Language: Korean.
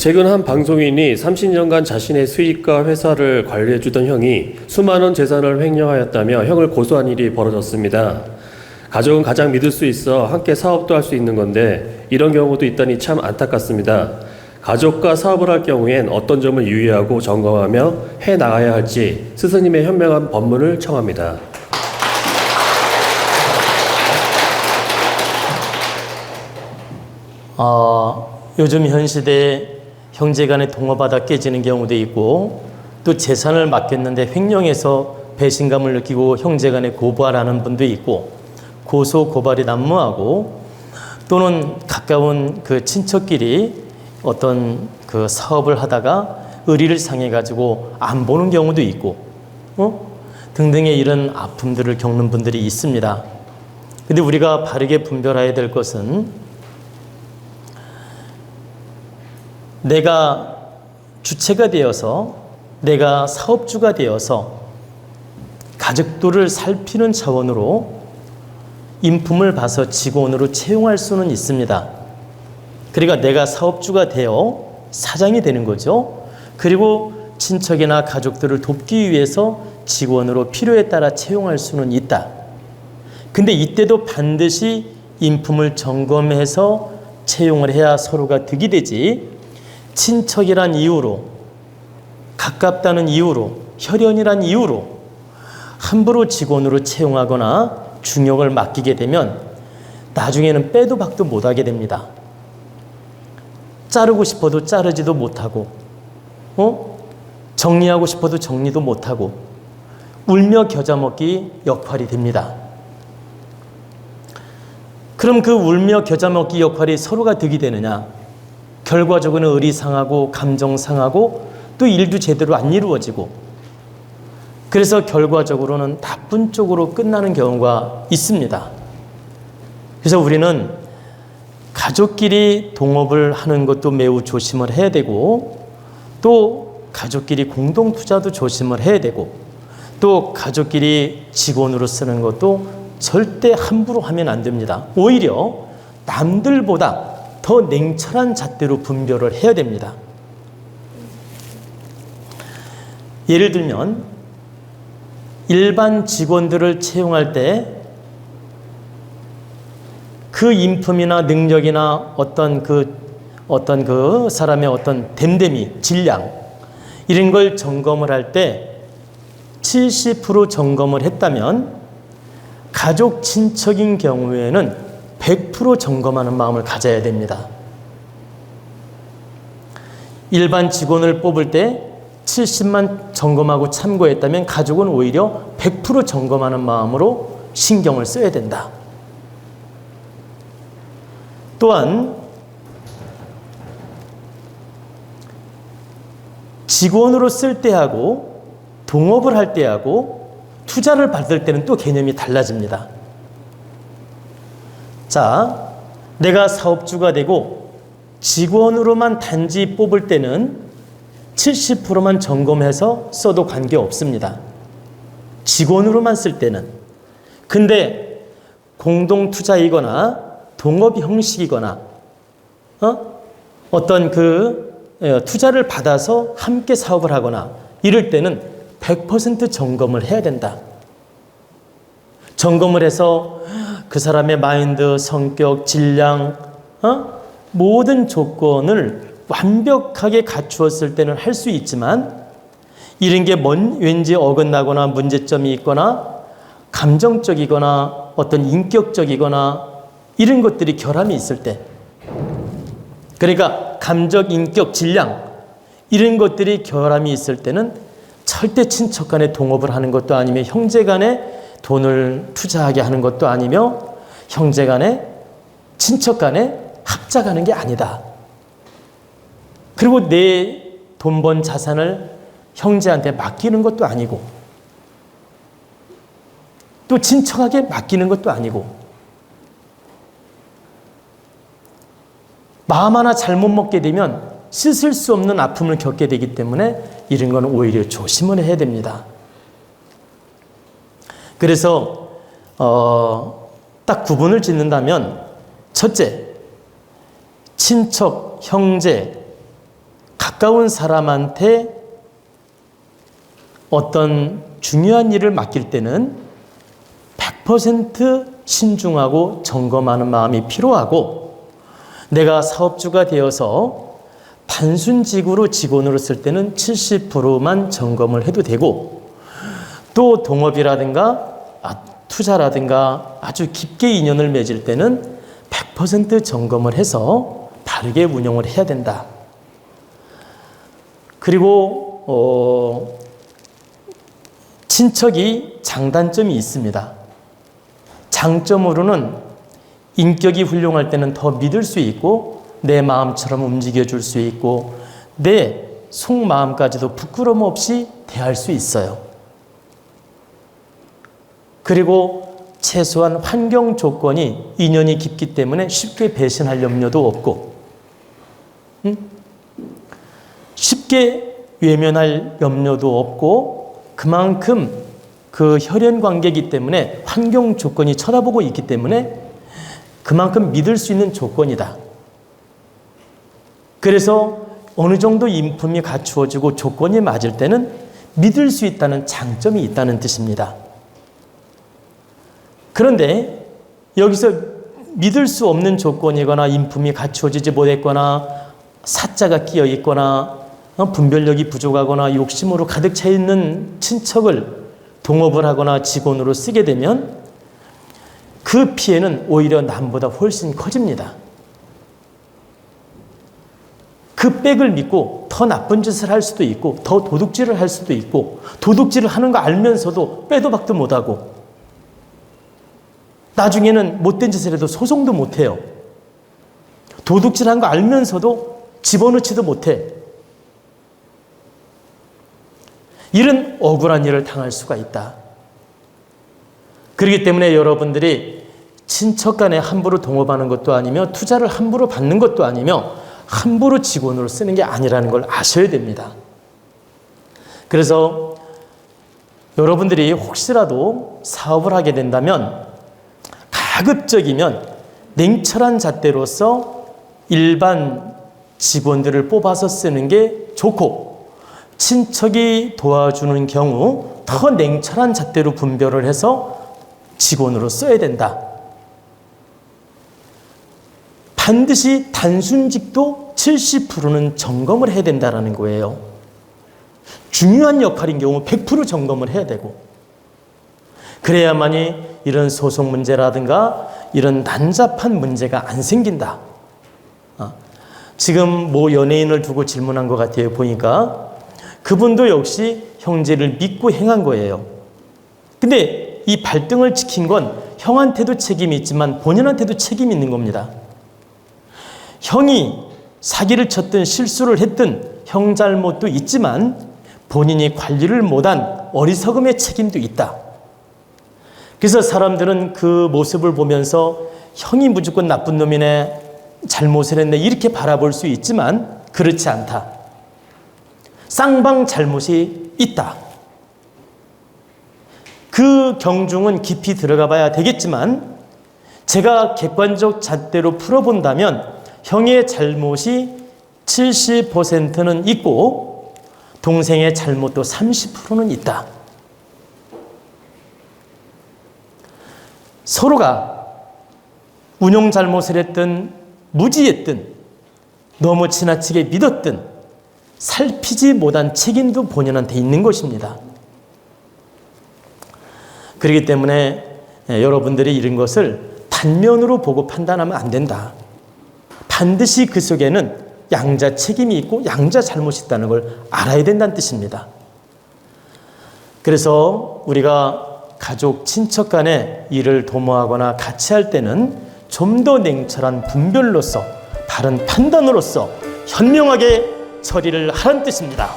최근 한 방송인이 30년간 자신의 수익과 회사를 관리해주던 형이 수많은 재산을 횡령하였다며 형을 고소한 일이 벌어졌습니다. 가족은 가장 믿을 수 있어 함께 사업도 할 수 있는 건데 이런 경우도 있다니 참 안타깝습니다. 가족과 사업을 할 경우엔 어떤 점을 유의하고 점검하며 해나가야 할지 스승님의 현명한 법문을 청합니다. 요즘 현 시대에 형제간의 동업하다 깨지는 경우도 있고 또 재산을 맡겼는데 횡령해서 배신감을 느끼고 형제간에 고발하는 분도 있고 고소 고발이 난무하고 또는 가까운 그 친척끼리 어떤 그 사업을 하다가 의리를 상해 가지고 안 보는 경우도 있고 등등의 이런 아픔들을 겪는 분들이 있습니다. 근데 우리가 바르게 분별해야 될 것은 내가 주체가 되어서 내가 사업주가 되어서 가족들을 살피는 차원으로 인품을 봐서 직원으로 채용할 수는 있습니다. 그러니까 내가 사업주가 되어 사장이 되는 거죠. 그리고 친척이나 가족들을 돕기 위해서 직원으로 필요에 따라 채용할 수는 있다. 근데 이때도 반드시 인품을 점검해서 채용을 해야 서로가 득이 되지, 친척이란 이유로, 가깝다는 이유로, 혈연이란 이유로 함부로 직원으로 채용하거나 중용을 맡기게 되면 나중에는 빼도 박도 못하게 됩니다. 자르고 싶어도 자르지도 못하고 정리하고 싶어도 정리도 못하고 울며 겨자 먹기 역할이 됩니다. 그럼 그 울며 겨자 먹기 역할이 서로가 득이 되느냐? 결과적으로는 의리 상하고 감정 상하고 또 일도 제대로 안 이루어지고 그래서 결과적으로는 나쁜 쪽으로 끝나는 경우가 있습니다. 그래서 우리는 가족끼리 동업을 하는 것도 매우 조심을 해야 되고 또 가족끼리 공동 투자도 조심을 해야 되고 또 가족끼리 직원으로 쓰는 것도 절대 함부로 하면 안 됩니다. 오히려 남들보다 더 냉철한 잣대로 분별을 해야 됩니다. 예를 들면 일반 직원들을 채용할 때 그 인품이나 능력이나 어떤 그 사람의 어떤 됨됨이, 질량 이런 걸 점검을 할 때 70% 점검을 했다면 가족 친척인 경우에는 100% 점검하는 마음을 가져야 됩니다. 일반 직원을 뽑을 때 70만 점검하고 참고했다면 가족은 오히려 100% 점검하는 마음으로 신경을 써야 된다. 또한 직원으로 쓸 때하고 동업을 할 때하고 투자를 받을 때는 또 개념이 달라집니다. 자, 내가 사업주가 되고 직원으로만 단지 뽑을 때는 70%만 점검해서 써도 관계없습니다. 직원으로만 쓸 때는. 근데 공동투자이거나 동업 형식이거나 어떤 투자를 받아서 함께 사업을 하거나 이럴 때는 100% 점검을 해야 된다. 점검을 해서 그 사람의 마인드, 성격, 질량, 모든 조건을 완벽하게 갖추었을 때는 할 수 있지만 이런 게 왠지 어긋나거나 문제점이 있거나 감정적이거나 어떤 인격적이거나 이런 것들이 결함이 있을 때 그러니까 감적, 인격, 질량 이런 것들이 결함이 있을 때는 절대 친척 간에 동업을 하는 것도 아니며 형제 간에 돈을 투자하게 하는 것도 아니며 형제 간에 친척 간에 합작하는 게 아니다. 그리고 내 돈 번 자산을 형제한테 맡기는 것도 아니고 또 친척에게 맡기는 것도 아니고 마음 하나 잘못 먹게 되면 씻을 수 없는 아픔을 겪게 되기 때문에 이런 건 오히려 조심을 해야 됩니다. 그래서 딱 구분을 짓는다면 첫째, 친척, 형제 가까운 사람한테 어떤 중요한 일을 맡길 때는 100% 신중하고 점검하는 마음이 필요하고, 내가 사업주가 되어서 단순직으로 직원으로 쓸 때는 70%만 점검을 해도 되고, 또 동업이라든가 투자라든가 아주 깊게 인연을 맺을 때는 100% 점검을 해서 바르게 운영을 해야 된다. 그리고 친척이 장단점이 있습니다. 장점으로는 인격이 훌륭할 때는 더 믿을 수 있고, 내 마음처럼 움직여줄 수 있고, 내 속마음까지도 부끄러움 없이 대할 수 있어요. 그리고 최소한 환경 조건이 인연이 깊기 때문에 쉽게 배신할 염려도 없고, 쉽게 외면할 염려도 없고, 그만큼 그 혈연 관계이기 때문에 환경 조건이 쳐다보고 있기 때문에 그만큼 믿을 수 있는 조건이다. 그래서 어느 정도 인품이 갖추어지고 조건이 맞을 때는 믿을 수 있다는 장점이 있다는 뜻입니다. 그런데 여기서 믿을 수 없는 조건이거나 인품이 갖추어지지 못했거나 사자가 끼어 있거나 분별력이 부족하거나 욕심으로 가득 차 있는 친척을 동업을 하거나 직원으로 쓰게 되면 그 피해는 오히려 남보다 훨씬 커집니다. 그 백을 믿고 더 나쁜 짓을 할 수도 있고, 더 도둑질을 할 수도 있고, 도둑질을 하는 거 알면서도 빼도 박도 못하고, 나중에는 못된 짓을 해도 소송도 못해요. 도둑질한 거 알면서도 집어넣지도 못해. 이런 억울한 일을 당할 수가 있다. 그렇기 때문에 여러분들이 친척 간에 함부로 동업하는 것도 아니며, 투자를 함부로 받는 것도 아니며, 함부로 직원으로 쓰는 게 아니라는 걸 아셔야 됩니다. 그래서 여러분들이 혹시라도 사업을 하게 된다면 가급적이면 냉철한 잣대로서 일반 직원들을 뽑아서 쓰는 게 좋고, 친척이 도와주는 경우 더 냉철한 잣대로 분별을 해서 직원으로 써야 된다. 반드시 단순직도 70%는 점검을 해야 된다는 거예요. 중요한 역할인 경우 100% 점검을 해야 되고, 그래야만이 이런 소송 문제라든가 이런 난잡한 문제가 안 생긴다. 지금 뭐 연예인을 두고 질문한 것 같아요. 보니까 그분도 역시 형제를 믿고 행한 거예요. 근데 이 발등을 지킨 건 형한테도 책임이 있지만 본인한테도 책임이 있는 겁니다. 형이 사기를 쳤든 실수를 했든 형 잘못도 있지만 본인이 관리를 못한 어리석음의 책임도 있다. 그래서 사람들은 그 모습을 보면서 형이 무조건 나쁜 놈이네, 잘못을 했네, 이렇게 바라볼 수 있지만 그렇지 않다. 쌍방 잘못이 있다. 그 경중은 깊이 들어가 봐야 되겠지만 제가 객관적 잣대로 풀어본다면 형의 잘못이 70%는 있고 동생의 잘못도 30%는 있다. 서로가 운용 잘못을 했든 무지했든 너무 지나치게 믿었든 살피지 못한 책임도 본인한테 있는 것입니다. 그렇기 때문에 여러분들이 이런 것을 단면으로 보고 판단하면 안 된다. 반드시 그 속에는 양자 책임이 있고 양자 잘못이 있다는 걸 알아야 된다는 뜻입니다. 그래서 우리가 가족, 친척 간의 일을 도모하거나 같이 할 때는 좀 더 냉철한 분별로서, 바른 판단으로서 현명하게 처리를 하라는 뜻입니다.